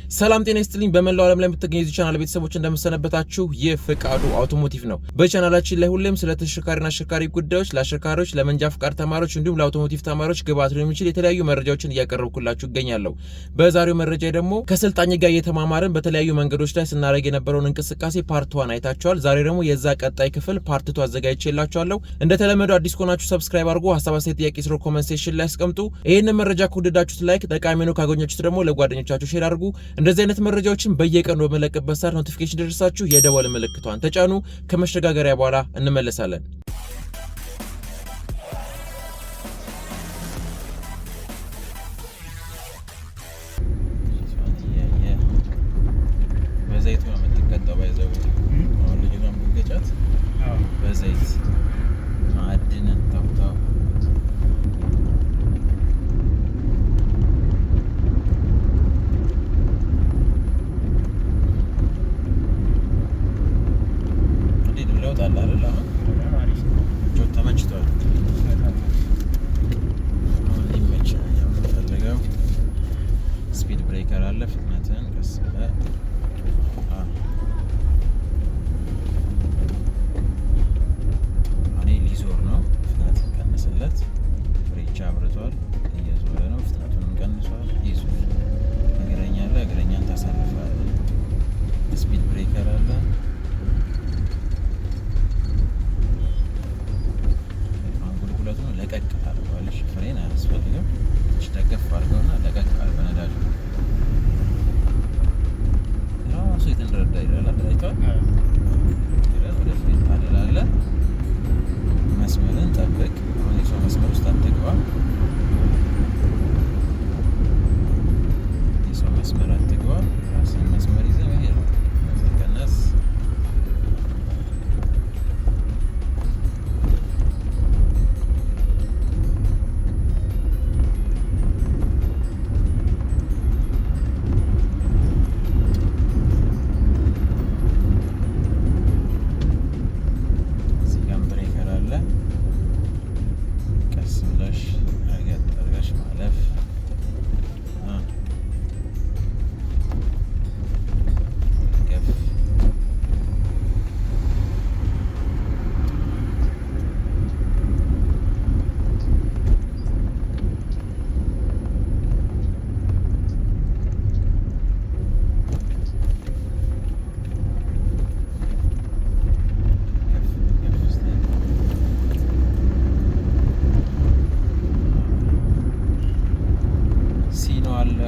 ሰላም ጤና ይስጥልኝ በመላው ዓለም ላይ የምትገኙ የዚህ ቻናል ቤተሰቦች እንደምሰነበታችሁ የፍቃዱ አውቶሞቲቭ ነው። በቻናላችን ላይ ሁሌም ስለ ተሽከርካሪና አሽከርካሪ ጉዳዮች ለአሽከርካሪዎች፣ ለመንጃ ፍቃድ ተማሪዎች እንዲሁም ለአውቶሞቲቭ ተማሪዎች ግብዓት ሊሆኑ የሚችል የተለያዩ መረጃዎችን እያቀረብኩላችሁ እገኛለሁ። በዛሬው መረጃ ደግሞ ከስልጣኝ ጋር እየተማማርን በተለያዩ መንገዶች ላይ ስናደርግ የነበረውን እንቅስቃሴ ፓርት 1 አይታችኋል። ዛሬ ደግሞ የዛ ቀጣይ ክፍል ፓርት 2 አዘጋጅቼላችኋለሁ። እንደተለመደው አዲስ ከሆናችሁ ሰብስክራይብ አድርጉ፣ ሀሳብ አስተያየት፣ ጥያቄ ስለ ኮሜንት ሴክሽን ላይ አስቀምጡ። ይሄንን መረጃ ከወደዳችሁት ላይክ፣ ጠቃሚ ነው ካገኛችሁት ደግሞ ለጓደኞቻችሁ ሼር አድርጉ። እንደዚህ አይነት መረጃዎችን በየቀኑ በመለቀበት ሰዓት ኖቲፊኬሽን ደርሳችሁ የደወል ምልክቷን ተጫኑ። ከመሸጋገሪያ በኋላ እንመለሳለን። በዘይቱ ነው የምትቀጣው። ባይዘው አሁን ልጅ ነው የምትገጫት በዘይት ማዕድን ታውታው ስፒድ ብሬከር አለ። ፍጥነትን ቀስ ብለህ እኔ ሊዞር ነው። ፍጥነትን ቀንስለት። ፍሬቻ አብርቷል፣ እየዞረ ነው። ፍጥነቱንም ቀንሷል። ይዙር። እግረኛ አለ፣ እግረኛን ታሳልፋለህ። ስፒድ ብሬከር አለ። አንጉልጉለቱን ለቀቅ ታደርገዋለሽ። ፍሬን አያስፈልግም። ደገፍ አድርገውና ለቀቅ አድርገው ነዳጅ ራሱ የተንደረዳ ይላል። አይቷል። ወደ ፍሬን ታደላለህ። መስመርን ጠብቅ። አሁን የሰው መስመር ውስጥ አትግባ። የሰው መስመር አትግባ። ራስን መስመር ይዘህ መሄድ ነው። ቀነስ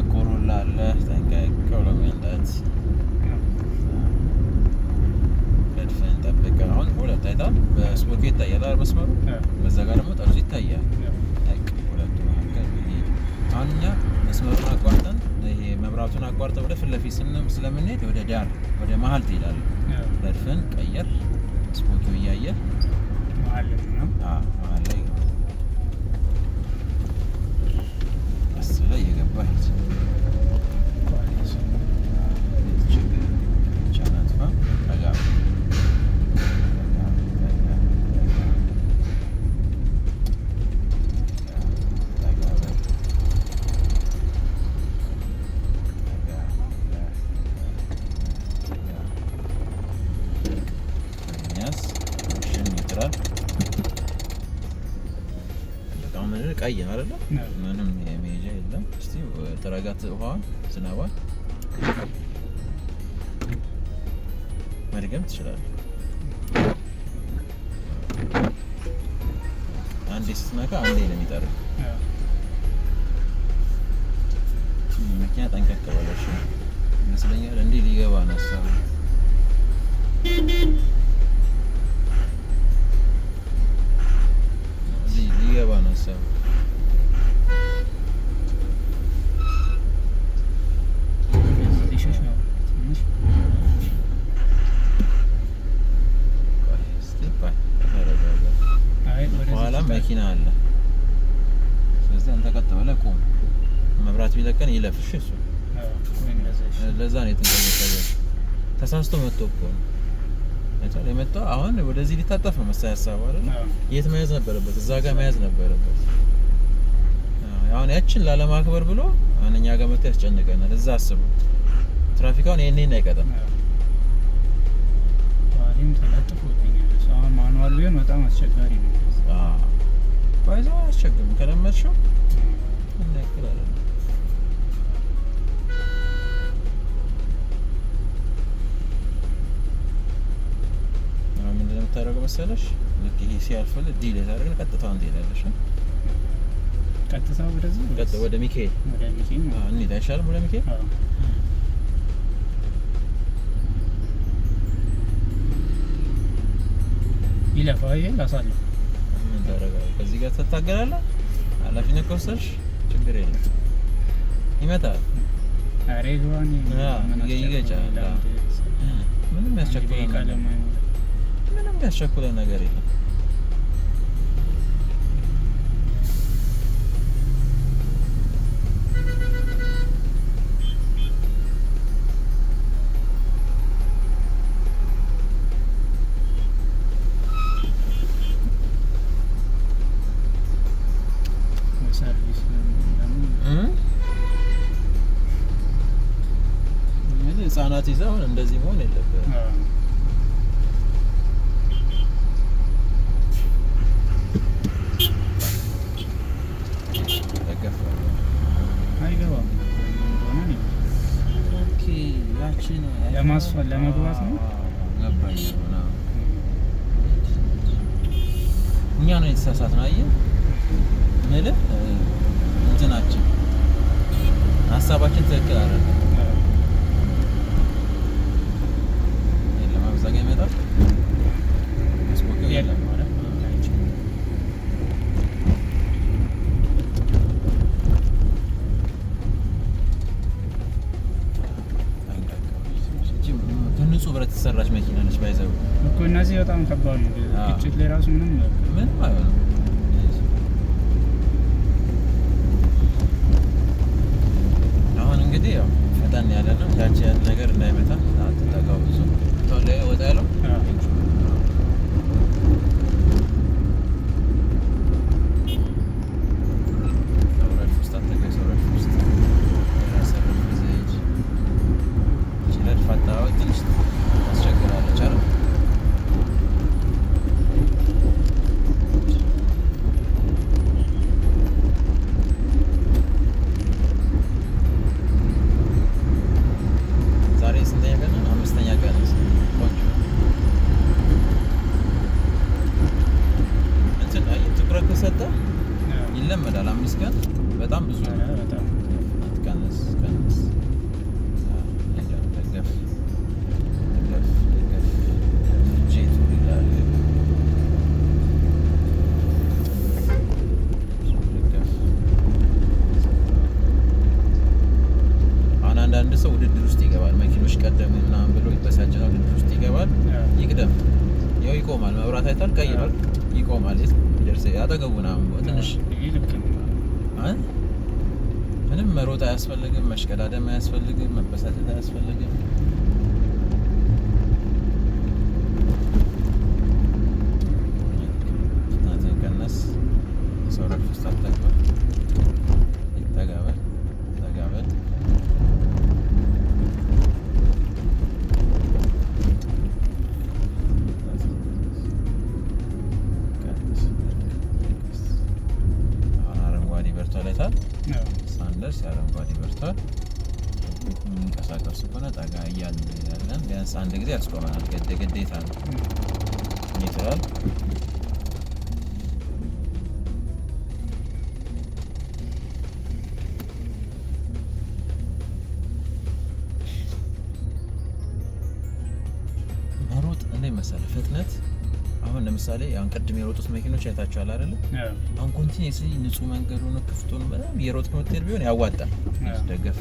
ኮሮላ አለ። ጠንቀቅ ብሎ መንዳት። ረድፍን ጠብቅ። አሁን ሁለት አይታል። በስፖኬ ይታያል መስመሩ፣ በዛ ጋር ደግሞ ጠርዙ ይታያል። ሁለቱ መካከል አሁን እኛ መስመሩን አቋርጠን ይሄ መብራቱን አቋርጠን ወደ ፊት ለፊት ስለምንሄድ ወደ ዳር ወደ መሀል ትሄዳለህ። ረድፍን ቀየር። ስፖኬው እያየ መሀል ላይ አስበህ እየገባ ሂድ። ቀይ ነው አይደለ? ምንም የሜጃ የለም። እስቲ ተረጋት። ውሃዋን ዝናቧን መድገም ትችላለህ። አንዴ ስትነካ አንዴ ነው የሚጠርግ። መኪና ጠንቀቅ በለሽ ይመስለኛል። እንዲህ ሊገባ ነው ሀሳቡ። ሊገባ ነው ሀሳቡ። በኋላም መኪና አለ። ስለዚህ አንተ ቀጥ ብለህ ቁም። መብራት ቢለቀን ይለፍሽ። እሱ ለዛ ነው የተንቀሳቀሰው። ተሳስቶ መጥቶ እኮ ነው የመጣው። አሁን ወደዚህ ሊታጠፍ ነው መሳይ ሀሳቡ አይደል? የት መያዝ ነበረበት? እዛ ጋር መያዝ ነበረበት። አሁን ያችን ላለማክበር ብሎ እኛ ጋር መጥቶ ያስጨንቀናል። እዛ አስቡ። ትራፊካውን ይሄን አይቀጥም። ባሪም ተለጥፎልኛል። አሁን ማኑዋል ቢሆን በጣም አስቸጋሪ ነው። ባይዘው አያስቸግርም ከለመድሽው እንዳይከላል። ምንድን ነው የምታደርገው መሰለሽ? ልክ ይሄ ሲያልፍልህ ዲል ታደርግና ቀጥታውን ትሄዳለሽ። ቀጥታ ወደዚህ ወደ ሚካኤል እንሂድ አይሻልም? ወደ ሚካኤል ይለፋ። ይሄ ላሳለፍ ምን ታደርጋለህ? ከዚህ ጋር ትታገላለህ። ኃላፊነት ከወሰድሽ ችግር የለም ይመጣል። አሬ ግባኝ ይገጫል። ምንም ያስቸኩለን ነገር የለም። ህጻናት ይዘው እንደዚህ መሆን የለበትም። አይገባም። ኦኬ ያቺን ለማስፈል ለመግባት ነው። ገባኝ ነው። እኛ ነው የተሳሳትነው። አየህ ማለት እንትናችን ሀሳባችን ትክክል አይደለም። የለም አብዛኛ ይመጣል ስፖክ የለም ማለት ንጹህ ብረት የተሰራች መኪና ነች። ባይዘው እኮ እነዚህ በጣም ከባድ ነው። ግጭት ላይ ራሱ ምንም አይሆንም። አሁን እንግዲህ ያው ፈጣን ያለ ነው። ያቺ ያለ ነገር እንዳይመታ አትጠጋው። ብዙ ተወለ ወጣ ያለው ይለመዳል። 5 ቀን በጣም ብዙ ነው። በጣም ቀንስ ደገፍ ጄቱ ይላል። አሁን አንዳንድ ሰው ውድድር ውስጥ ይገባል። መኪኖች ቀደሙ ምናምን ብሎ ይበሳጫል። ውድድር ውስጥ ይገባል። ይቅደም ያው ይቆማል። መብራት አይቷል፣ ቀይ ነው፣ ይቆማል። ይደርስ ያጠገቡና ትንሽ ምንም መሮጥ አያስፈልግም፣ መሽቀዳደም አያስፈልግም፣ መበሳጨት አያስፈልግም። ፍጥነትን ቀነስ፣ ሰው ረድፍ ውስጥ አትግባ፣ ተጋበል ሳንደርስ አረንጓዴ በርቷል። የሚንቀሳቀሱ ከሆነ ጠጋ እያልን ያለን ቢያንስ አንድ ጊዜ ያስቆመናል። ግዴታ ነው ይትላል። መሮጥ እንደ መሰለህ ፍጥነት አሁን ለምሳሌ አሁን ቅድም የሮጡት መኪኖች አይታችኋል አይደለ? አሁን ኮንቲኒየስሊ ንጹህ መንገድ ሆኖ ክፍት ሆኖ በጣም የሮጥክ ሞተር ቢሆን ያዋጣል። ደገፍ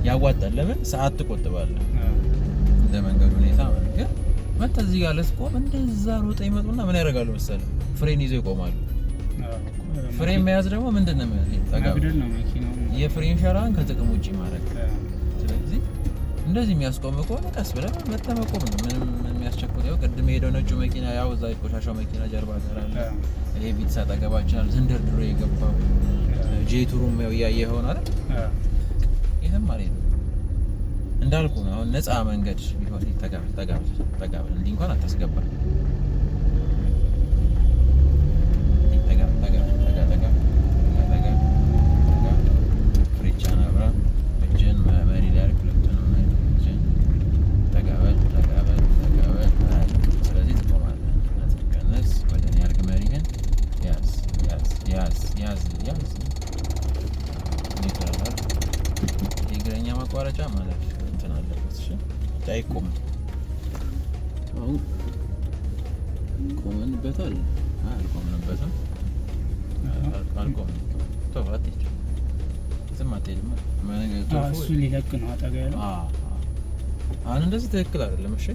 ያዋጣል። ለምን ሰዓት ትቆጥባለህ እንደ መንገዱ ሁኔታ። ግን መጣ እዚህ ጋር ለስቆም እንደዛ ሮጠ ይመጡና ምን ያደርጋሉ መሰለህ? ፍሬን ይዘው ይቆማሉ። ፍሬን መያዝ ደግሞ ምንድነው የፍሬን ሸራን ከጥቅም ውጪ ማድረግ። ስለዚህ እንደዚህ የሚያስቆም ከሆነ ቀስ ብለህ መቆም ነው። ምንም የሚያስቸኩል ያው ቅድም የሄደው ነጩ መኪና ያው እዛ ቆሻሻው መኪና ጀርባ ጋር አለ። ይሄ ቢትስ አጠገባችን ዝንደርድሮ የገባው ጄቱሩም ያው እያየኸው ነው አይደል? ይሄም ማለት ነው እንዳልኩ ነው። አሁን ነፃ መንገድ ቢሆን ተጋበል እንዲህ እንኳን አታስገባ። ፍሬቻን አብራ እጅን መሪ ላይ አድርግ፣ ሁለቱንም እጅን ተጋበል። ስለዚህ ትቆማለህ። ቀነስ ወደ እኔ አድርግ፣ መሪህን ያዝ። የእግረኛ ማቋረጫ ማለት እንትን አለበት። እሺ አይቆም። አሁን ቆመንበታል። አልቆምንበትም። ዝም አትሄድም። እሱ ሊለቅ ነው አጠጋ ያለው። አሁን እንደዚህ ትክክል አይደለም። እሺ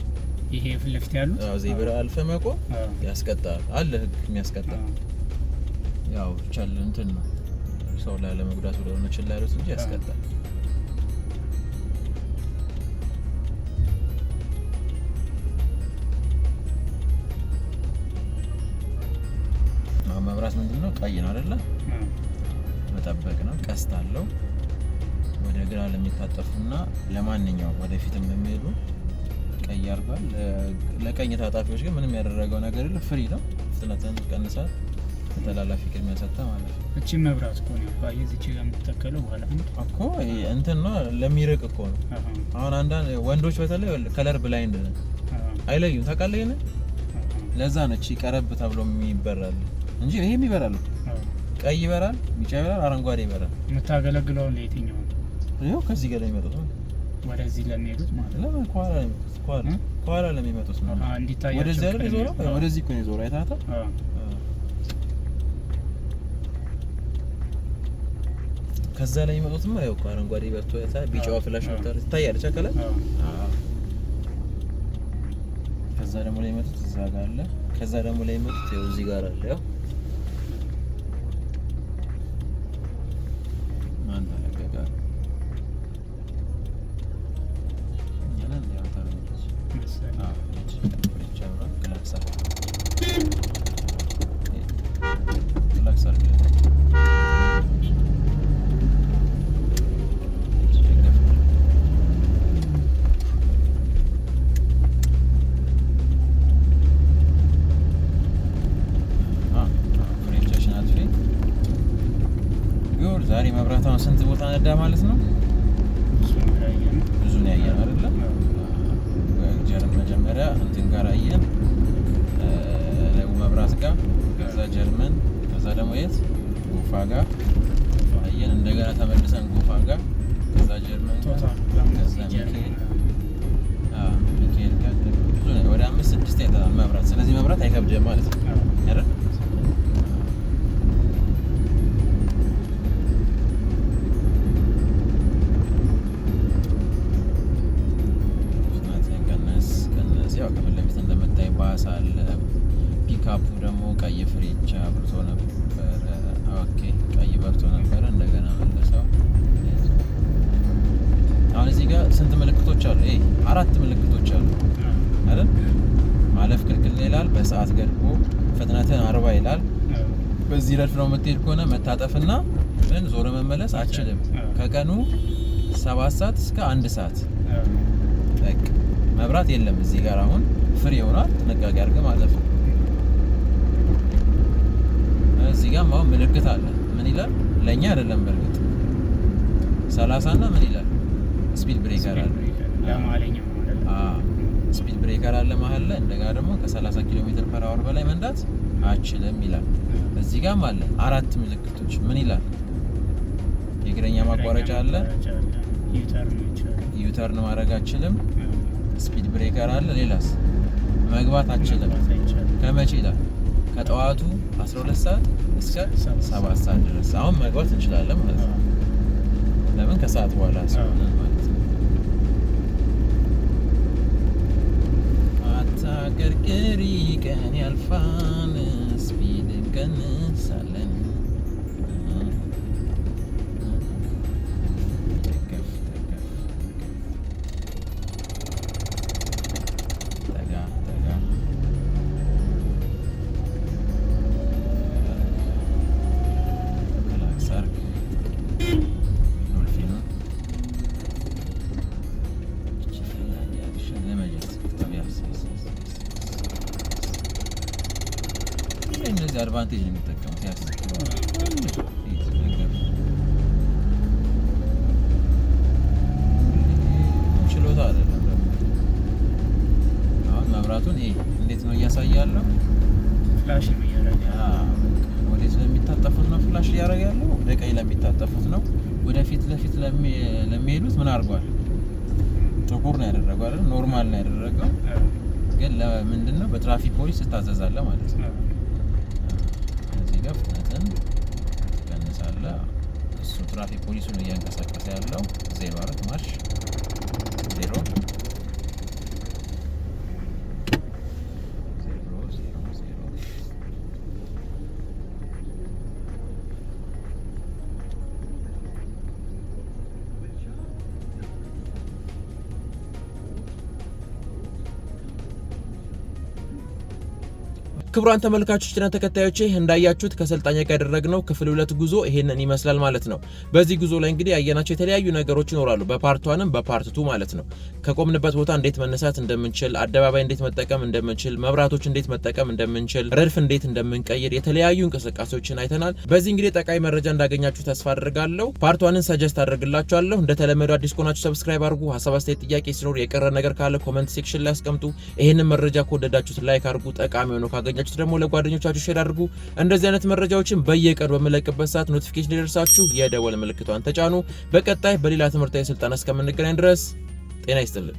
ይሄ ፊት ለፊት ያሉት ዜብራ አልፈህ መቆም ያስቀጣል። አለ ህግ የሚያስቀጣ። ያው ቻል እንትን ነው ሰው ላይ ለመጉዳት ብለው ነው ችላ ያሉት እንጂ ያስቀጣል። መብራት ምንድነው? ቀይ ነው አይደለ? መጠበቅ ነው። ቀስት አለው። ወደ ግራ ለሚታጠፉና ለማንኛውም ወደፊትም ለሚሄዱ ቀይ አርጓል። ለቀኝ ታጣፊዎች ግን ምንም ያደረገው ነገር የለም። ፍሪ ነው። ፍጥነትን ቀንሳል። ተላላፊ ቅድሚያ ሰጠ ማለት ነው። እቺ መብራት እኮ ነው ባይ እዚህ ጋር የምትተከለው በኋላ እኮ እንትን ነው ለሚርቅ እኮ ነው። አሁን አንዳንድ ወንዶች በተለይ ከለር ብላይንድ ነው አይለዩም። ታውቃለህ ይሄን ለዛ ነው እቺ ቀረብ ተብሎ የሚበራል እንጂ ይሄም ይበራል። ቀይ ይበራል፣ ቢጫ ይበራል፣ አረንጓዴ ይበራል። የምታገለግለው ለየትኛው ነው? ይኸው ከዚህ ጋር ለሚመጡት ነው። ወደዚህ ለሚሄዱት ማለት ነው። ለምን ኳላ ለሚመጡት ነው። እንዲታያቸው ወደዚህ አይደል ይዞራል። ወደዚህ እኮ ነው ይዞራ። አይታታ ከዛ ላይ የሚመጡትማ ይኸው አረንጓዴ በርቶ ቢጫዋ ፍላሽ ወጣ ትታያለች አከለ። ከዛ ደግሞ ላይ የሚመጡት እዛ ጋር አለ። ከዛ ደግሞ ላይ የሚመጡት ይኸው እዚህ ጋር አለ። ያው ማን ተለቀቀ? ያንን ያው ታረጋች። ዛሬ መብራቷን ስንት ቦታ ነዳ ማለት ነው? ብዙ ነው ያየን አይደለ? መጀመሪያ እንትን ጋር አየን መብራት ጋር፣ ከዛ ጀርመን፣ ከዛ ደግሞ የት ጎፋ ጋር አየን። እንደገና ተመልሰን ጎፋ ጋር፣ ከዛ ጀርመን፣ ከዛ ሚካኤል ጋር ብዙ ነው። ወደ 5-6 ያጣል መብራት። ስለዚህ መብራት አይከብድም ማለት ነው አይደል? ባስ አለ። ፒካፑ ደግሞ ቀይ ፍሬቻ ብርቶ ነበረ። ኦኬ ቀይ በርቶ ነበረ። እንደገና መለሰው። አሁን እዚህ ጋር ስንት ምልክቶች አሉ? 4 ምልክቶች አሉ አይደል? ማለፍ ክልክል ይላል። በሰዓት ገድቦ ፍጥነትን 40 ይላል። በዚህ ረድፍ ነው የምትሄድ ከሆነ መታጠፍና ግን ዞረ መመለስ አችልም። ከቀኑ 7 ሰዓት እስከ 1 ሰዓት በቃ መብራት የለም እዚህ ጋር አሁን ፍሪ ይሆናል። ጥንቃቄ አድርገህ ማለፍ ነው። እዚህ ጋር አሁን ምልክት አለ። ምን ይላል? ለኛ አይደለም በርግጥ 30 እና ምን ይላል? ስፒድ ብሬከር አለ። ለማለኛው ማለት ስፒድ ብሬከር አለ መሀል ላይ። እንደገና ደግሞ ከ30 ኪሎ ሜትር ፐር አወር በላይ መንዳት አችልም ይላል። እዚህ ጋርም አለ 4 ምልክቶች። ምን ይላል? የእግረኛ ማቋረጫ አለ። ዩተርን ማድረግ አችልም። ስፒድ ብሬከር አለ። ሌላስ? መግባት አችልም። ከመቼ ይላል? ከጠዋቱ 12 ሰዓት እስከ 7 ሰዓት ድረስ። አሁን መግባት እንችላለን ማለት ነው። ለምን? ከሰዓት በኋላ ስለሆነ ማለት ነው። አታቀርቅሪ ቀን ያልፋል፣ ስፒድ እንቀንሳለን። ጊዜ አድቫንቴጅ ነው የሚጠቀሙት ችሎታ አይደለም። አሁን መብራቱን እንዴት ነው እያሳያለሁ? ፍላሽ ነው ያደርጋል። ወደ ስለሚታጠፉት ነው ፍላሽ ያደርጋሉ። ወደ ቀኝ ለሚታጠፉት ነው። ወደ ፊት ለፊት ለሚሄዱት ምን አድርጓል? ጥቁር ነው ያደረገው አይደል? ኖርማል ነው ያደረገው። ግን ለምንድነው በትራፊክ ፖሊስ ትታዘዛለህ ማለት ነው። እዚህ ጋር ፍጥነትን ትቀንሳለህ። እሱ ትራፊክ ፖሊሱ ነው እያንቀሳቀሰ ያለው 04 ማርሽ 0 ክቡራን ተመልካቾችና ተከታዮቼ እንዳያችሁት ከሰልጣኛ ጋር ያደረግነው ክፍል 2 ጉዞ ይሄንን ይመስላል ማለት ነው። በዚህ ጉዞ ላይ እንግዲህ ያየናቸው የተለያዩ ነገሮች ይኖራሉ። በፓርት 1ም በፓርት 2 ማለት ነው። ከቆምንበት ቦታ እንዴት መነሳት እንደምንችል፣ አደባባይ እንዴት መጠቀም እንደምንችል፣ መብራቶች እንዴት መጠቀም እንደምንችል፣ ረድፍ እንዴት እንደምንቀይር የተለያዩ እንቅስቃሴዎችን አይተናል። በዚህ እንግዲህ ጠቃሚ መረጃ እንዳገኛችሁ ተስፋ አድርጋለሁ። ፓርት 1ን ሰጀስት አድርግላችኋለሁ። እንደተለመደው አዲስ ከሆናችሁ ሰብስክራይብ አድርጉ። ሐሳብ አስተያየት፣ ጥያቄ ሲኖር የቀረ ነገር ካለ ኮሜንት ሴክሽን ላይ አስቀምጡ። ይሄንን መረጃ ከወደዳችሁት ላይክ አድርጉ። ጠቃሚ ሆኖ ካገኛችሁት ደግሞ ለጓደኞቻችሁ ሼር አድርጉ። እንደዚህ አይነት መረጃዎችን በየቀኑ በመለቅበት ሰዓት ኖቲፊኬሽን ይደርሳችሁ የደወል ምልክቷን ተጫኑ። በቀጣይ በሌላ ትምህርታዊ ስልጠና እስከምንገናኝ ድረስ ጤና ይስጥልን።